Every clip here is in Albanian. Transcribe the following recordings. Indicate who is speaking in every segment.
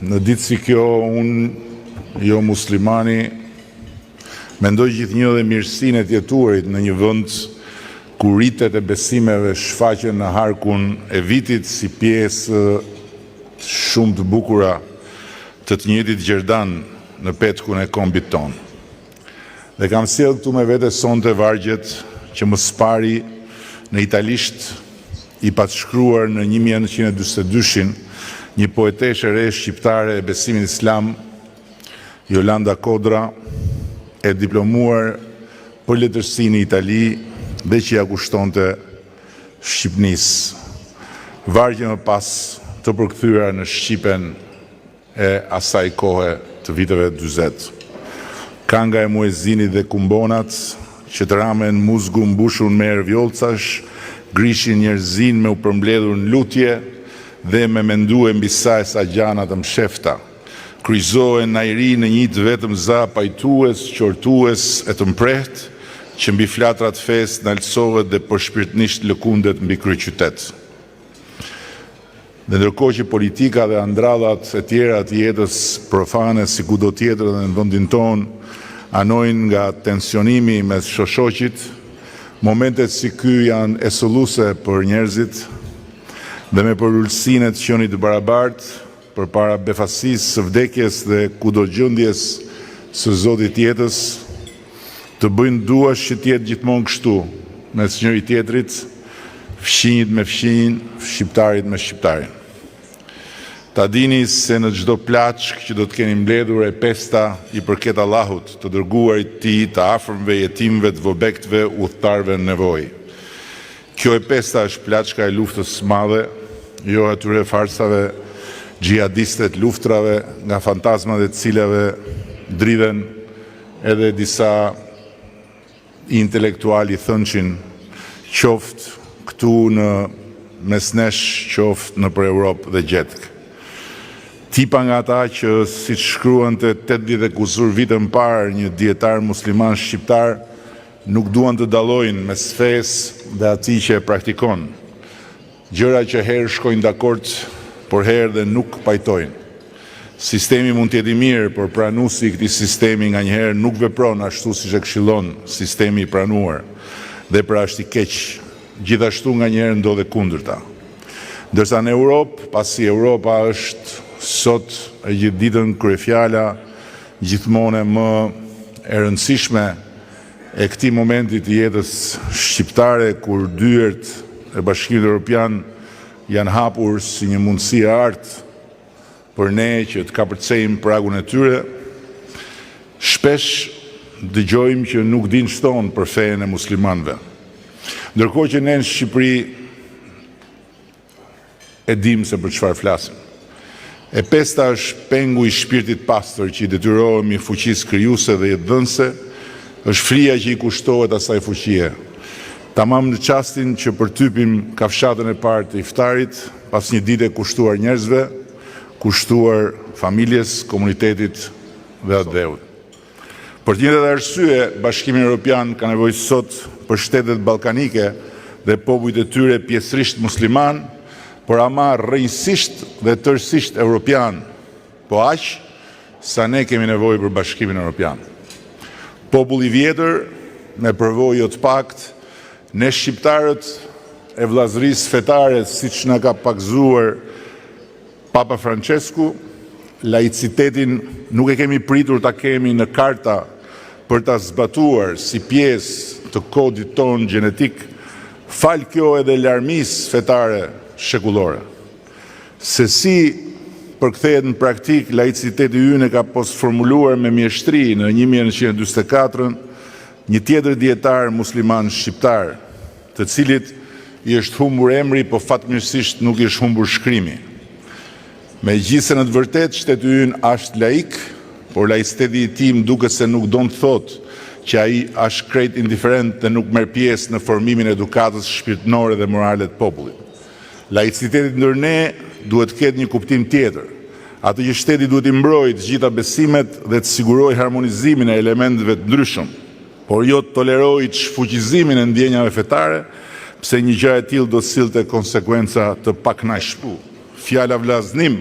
Speaker 1: Në ditë si kjo, unë, jo muslimani, mendoj gjithnjë dhe mirësinë e të jetuarit në një vend ku ritet e besimeve shfaqen në harkun e vitit si pjesë shumë të bukura të njëjtit gjerdan në petkun e kombit ton. Dhe kam sjellë këtu me vete sonte vargjet që më spari në italisht i patshkruar në 1942 një poeteshe re shqiptare e besimit islam, Jolanda Kodra, e diplomuar për letërsi në Itali dhe që ja kushtonte Shqipnisë. Vargje më pas të përkthyera në Shqipen e asaj kohe të viteve 40. Kanga e Muezinit dhe Kumbonat, që të ramen muzgu mbushur me ervjolcash, grishin njerëzin me u përmbledhur në lutje dhe me mendu e mbi saj sa gjana të mshefta. Kryzohen najri në një të vetëm za pajtues, qortues e të mpreht, që mbi flatrat fest në alësohet dhe për shpirtnisht lëkundet mbi kryeqytet. Dhe ndërkohë që politika dhe andradhat e tjera të jetës profane si kudo tjetër dhe në vendin tonë anojnë nga tensionimi mes shoqërit, momentet si ky janë esoluese për njerëzit dhe me përullësinë të qenit të barabartë përpara befasisë së vdekjes dhe kudo gjendjes së Zotit jetës, të bëjnë duash që të jetë gjithmonë kështu, mes njëri tjetrit, fqinjit me fqinjin, shqiptarit me shqiptarin. Ta dini se në çdo plaçk që do të keni mbledhur e pesta i përket Allahut, të dërguarit të tij, të afërmve, jetimëve, të vobektve, udhëtarëve në nevojë. Kjo e pesta është plaçka e luftës së madhe, jo atyre farsave xhihadiste të luftrave, nga fantazmat e cilave dridhen edhe disa intelektuali thënqin, qoftë këtu në mesnesh, qoftë në për Europë dhe gjetëk. Tipa nga ata që si të shkruan të 80 kusur vitën parë një dietar musliman shqiptar, nuk duan të dallojnë mes fesë dhe atij që e praktikon. Gjëra që herë shkojnë dakord, por herë dhe nuk pajtojnë. Sistemi mund të jetë i mirë, por pranuesi i këtij sistemi nganjëherë nuk vepron ashtu siç e këshillon sistemi i pranuar, dhe pra është i keq. Gjithashtu nganjëherë ndodhe kundërta. Ndërsa në Europë, pasi Europa është sot e gjithë ditën kryefjala gjithmonë më e rëndësishme e këtij momenti të jetës shqiptare, kur dyert e Bashkimit Evropian janë hapur si një mundësi e artë për ne që të kapërcejmë pragun e tyre, shpesh dëgjojmë që nuk din shtonë për fenë e muslimanëve. Ndërkohë që ne në Shqipëri e dim se për çfarë flasim. E pesta është pengu i shpirtit pastër që i detyrohemi fuqisë krijuese dhe jetëdhënëse, është fria që i kushtohet asaj fuqie. Tamam në çastin që përtypim kafshatën e parë të iftarit, pas një dite kushtuar njerëzve, kushtuar familjes, komunitetit dhe atdheut. Për të njëjtën arsye, Bashkimi Evropian ka nevojë sot për shtetet ballkanike dhe popujt e tyre pjesërisht musliman, por ama rrënjësisht dhe tërësisht evropian, po aq sa ne kemi nevojë për Bashkimin Evropian. Populli i vjetër me përvojë jo të pakt, ne shqiptarët e vllazërisë fetare, siç na ka pakzuar Papa Francesku, laicitetin nuk e kemi pritur ta kemi në karta për ta zbatuar si pjesë të kodit ton gjenetik, fal kjo edhe larmisë fetare shekullore. Se si përkthehet në praktik, laiciteti ynë ka postformuluar me mjeshtri në 1944 një tjetër dietar musliman shqiptar, të cilit i është humbur emri, po fatmirësisht nuk i është humbur shkrimi. Megjithëse në të vërtetë shteti ynë është laik, por laiciteti i tij duket se nuk don të thotë që ai është krejt indiferent dhe nuk merr pjesë në formimin e edukatës shpirtërore dhe morale të popullit. Laiciteti ndër ne duhet të ketë një kuptim tjetër. Atë që shteti duhet i mbrojë të gjitha besimet dhe të sigurojë harmonizimin e elementeve të ndryshëm, por jo të tolerojë shfuqizimin e ndjenjave fetare, pse një gjë e tillë do sillte konsekuenca të pakënaqshme. Fjala vllaznim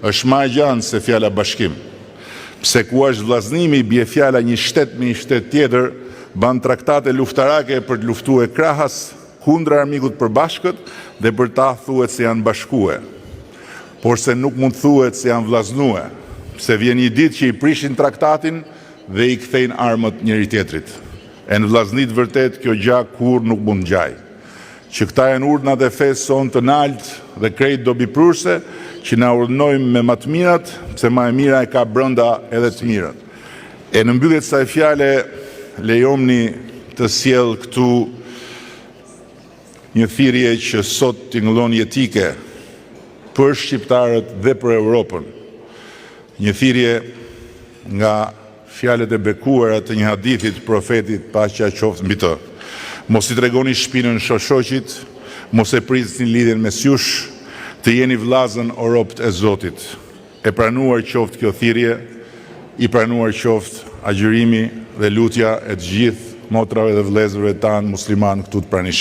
Speaker 1: është më e gjanë se fjala bashkim. Pse ku është vllaznimi bie fjala një shtet me një shtet tjetër, ban traktate luftarake për të luftuar krahas kundër armikut përbashkët dhe për ta thuhet se janë bashkue. Por se nuk mund thuhet se janë vllaznue, pse vjen një ditë që i prishin traktatin dhe i kthejnë armët njëri tjetrit. E në vllaznit vërtet kjo gjë kur nuk mund ngjaj. Që këta janë urdhnat e fesë son të naltë dhe krejt dobiprurse që na urdhnojmë me më të mirat, pse më e mira e ka brenda edhe të mirët. E në mbyllje të kësaj fjale lejomni të sjell këtu një thirrje që sot tingëllon jetike për shqiptarët dhe për Europën. Një thirrje nga fjalët e bekuara të një hadithit profetit paqja qoftë mbi të. Mos i tregoni shpinën shoqit, mos e prisni lidhjen mes jush, të jeni vllazën o robët e Zotit. E pranuar qoftë kjo thirrje, i pranuar qoftë agjërimi dhe lutja e të gjithë motrave dhe vëllezërve tanë musliman këtu të pranishëm.